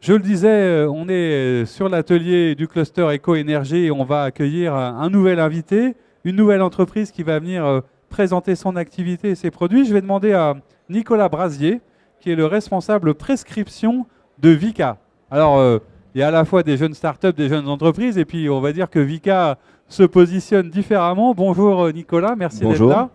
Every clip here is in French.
Je le disais, on est sur l'atelier du cluster Éco-Énergie et on va accueillir un nouvel invité, une nouvelle entreprise qui va venir présenter son activité et ses produits. Je vais demander à Nicolas Brasier, qui est le responsable prescription de Vicat. Alors, il y a à la fois des jeunes startups, des jeunes entreprises, et puis on va dire que Vicat se positionne différemment. Bonjour Nicolas, merci d'être Bonjour. là.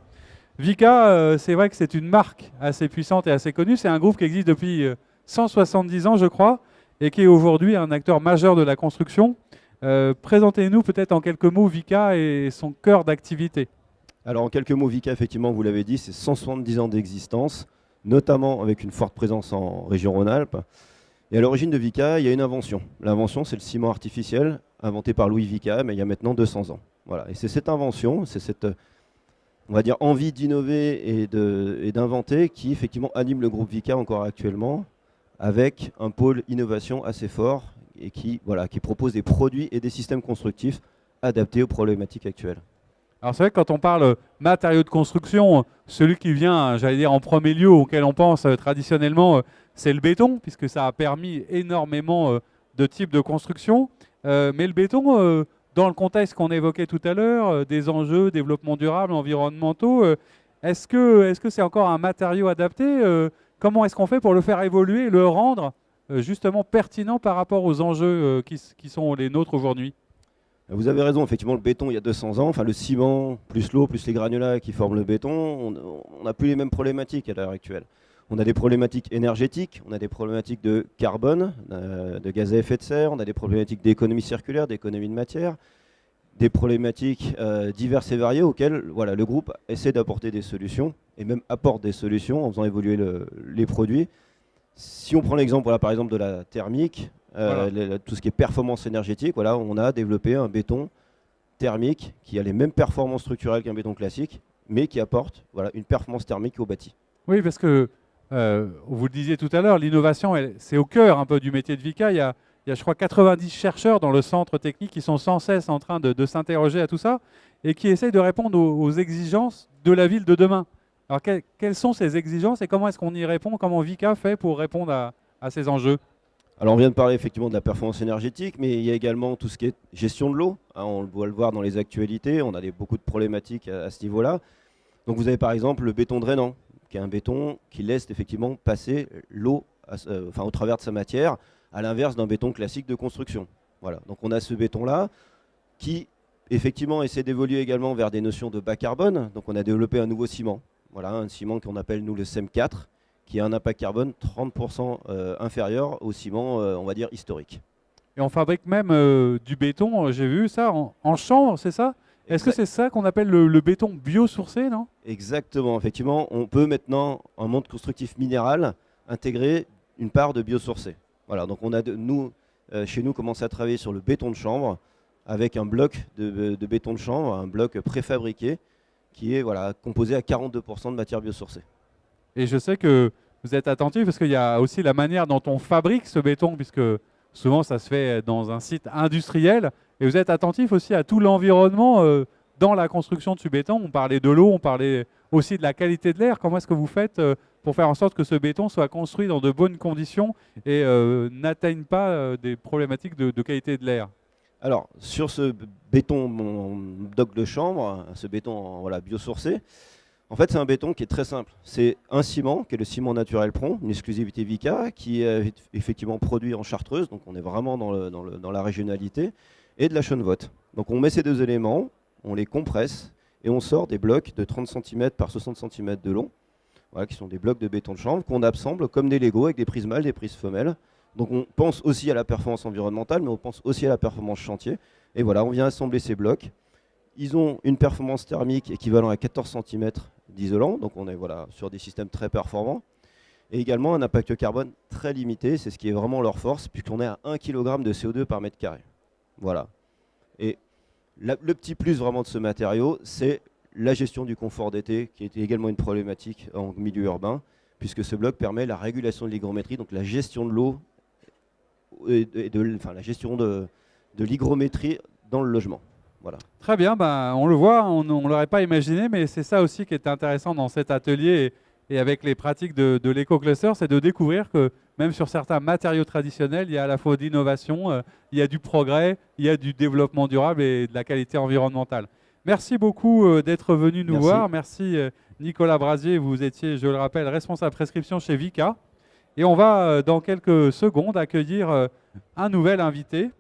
Vicat, c'est vrai que c'est une marque assez puissante et assez connue. C'est un groupe qui existe depuis 170 ans, je crois, et qui est aujourd'hui un acteur majeur de la construction. Présentez-nous peut-être en quelques mots Vicat et son cœur d'activité. Alors en quelques mots, Vicat, effectivement, vous l'avez dit, c'est 170 ans d'existence, notamment avec une forte présence en région Rhône-Alpes. Et à l'origine de Vicat, il y a une invention. L'invention, c'est le ciment artificiel, inventé par Louis Vicat, mais il y a maintenant 200 ans. Voilà. Et c'est cette invention, c'est cette, on va dire, envie d'innover et d'inventer qui, effectivement, anime le groupe Vicat encore actuellement, avec un pôle innovation assez fort et qui propose des produits et des systèmes constructifs adaptés aux problématiques actuelles. Alors c'est vrai que quand on parle matériaux de construction, celui qui vient, j'allais dire, en premier lieu, auquel on pense traditionnellement, c'est le béton, puisque ça a permis énormément de types de construction. Mais le béton, dans le contexte qu'on évoquait tout à l'heure, des enjeux, développement durable, environnementaux, est-ce que c'est encore un matériau adapté comment est-ce qu'on fait pour le faire évoluer et le rendre justement pertinent par rapport aux enjeux qui sont les nôtres aujourd'hui? Vous avez raison, effectivement, le béton, il y a 200 ans, enfin le ciment, plus l'eau, plus les granulats qui forment le béton, on n'a plus les mêmes problématiques à l'heure actuelle. On a des problématiques énergétiques, on a des problématiques de carbone, de gaz à effet de serre, on a des problématiques d'économie circulaire, d'économie de matière, des problématiques diverses et variées auxquelles voilà, le groupe essaie d'apporter des solutions, et même apporte des solutions en faisant évoluer les produits. Si on prend l'exemple voilà, par exemple de la thermique, Voilà. tout ce qui est performance énergétique, voilà, on a développé un béton thermique qui a les mêmes performances structurelles qu'un béton classique, mais qui apporte voilà, une performance thermique au bâti. Oui, parce que vous le disiez tout à l'heure, l'innovation, c'est au cœur un peu du métier de Vicat. Il y a, je crois, 90 chercheurs dans le centre technique qui sont sans cesse en train de s'interroger à tout ça et qui essayent de répondre aux exigences de la ville de demain. Alors, quelles sont ces exigences et comment est-ce qu'on y répond? Comment Vicat fait pour répondre à ces enjeux? Alors on vient de parler effectivement de la performance énergétique, mais il y a également tout ce qui est gestion de l'eau. Hein, on doit le voir dans les actualités, on a beaucoup de problématiques à ce niveau-là. Donc vous avez par exemple le béton drainant, qui est un béton qui laisse effectivement passer l'eau au travers de sa matière, à l'inverse d'un béton classique de construction. Voilà. Donc on a ce béton-là qui effectivement essaie d'évoluer également vers des notions de bas carbone. Donc on a développé un nouveau ciment, voilà, un ciment qu'on appelle nous le CEM4, qui a un impact carbone 30% inférieur au ciment, on va dire, historique. Et on fabrique même du béton, j'ai vu ça, en chambre, c'est ça? Est-ce que Exact. c'est ça qu'on appelle le béton biosourcé, non? Exactement, effectivement, on peut maintenant, en monde constructif minéral, intégrer une part de biosourcé. Voilà, donc on a chez nous, commencé à travailler sur le béton de chambre, avec un bloc de béton de chambre, un bloc préfabriqué, qui est voilà, composé à 42% de matière biosourcée. Et je sais que vous êtes attentif parce qu'il y a aussi la manière dont on fabrique ce béton, puisque souvent ça se fait dans un site industriel. Et vous êtes attentif aussi à tout l'environnement dans la construction de ce béton. On parlait de l'eau, on parlait aussi de la qualité de l'air. Comment est-ce que vous faites pour faire en sorte que ce béton soit construit dans de bonnes conditions et n'atteigne pas des problématiques de qualité de l'air? Alors, sur ce béton, mon bloc de chambre, ce béton voilà, biosourcé, en fait, c'est un béton qui est très simple. C'est un ciment, qui est le ciment naturel Pron, une exclusivité Vicat, qui est effectivement produit en Chartreuse, donc on est vraiment dans la régionalité, et de la Chenevotte. Donc on met ces deux éléments, on les compresse, et on sort des blocs de 30 cm par 60 cm de long, voilà, qui sont des blocs de béton de chanvre, qu'on assemble comme des Lego avec des prises mâles, des prises femelles. Donc on pense aussi à la performance environnementale, mais on pense aussi à la performance chantier. Et voilà, on vient assembler ces blocs. Ils ont une performance thermique équivalente à 14 cm d'isolant, donc on est voilà, sur des systèmes très performants. Et également un impact carbone très limité, c'est ce qui est vraiment leur force, puisqu'on est à 1 kg de CO2 par mètre carré. Voilà. Et le petit plus vraiment de ce matériau, c'est la gestion du confort d'été, qui est également une problématique en milieu urbain, puisque ce bloc permet la régulation de l'hygrométrie, donc la gestion de l'eau et la gestion de l'hygrométrie dans le logement. Voilà. Très bien, ben, on le voit, on ne l'aurait pas imaginé, mais c'est ça aussi qui est intéressant dans cet atelier et avec les pratiques de l'éco-cluster, c'est de découvrir que même sur certains matériaux traditionnels, il y a à la fois d'innovation, il y a du progrès, il y a du développement durable et de la qualité environnementale. Merci beaucoup d'être venu nous voir. Merci Nicolas Brasier, vous étiez, je le rappelle, responsable prescription chez Vicat. Et on va dans quelques secondes accueillir un nouvel invité.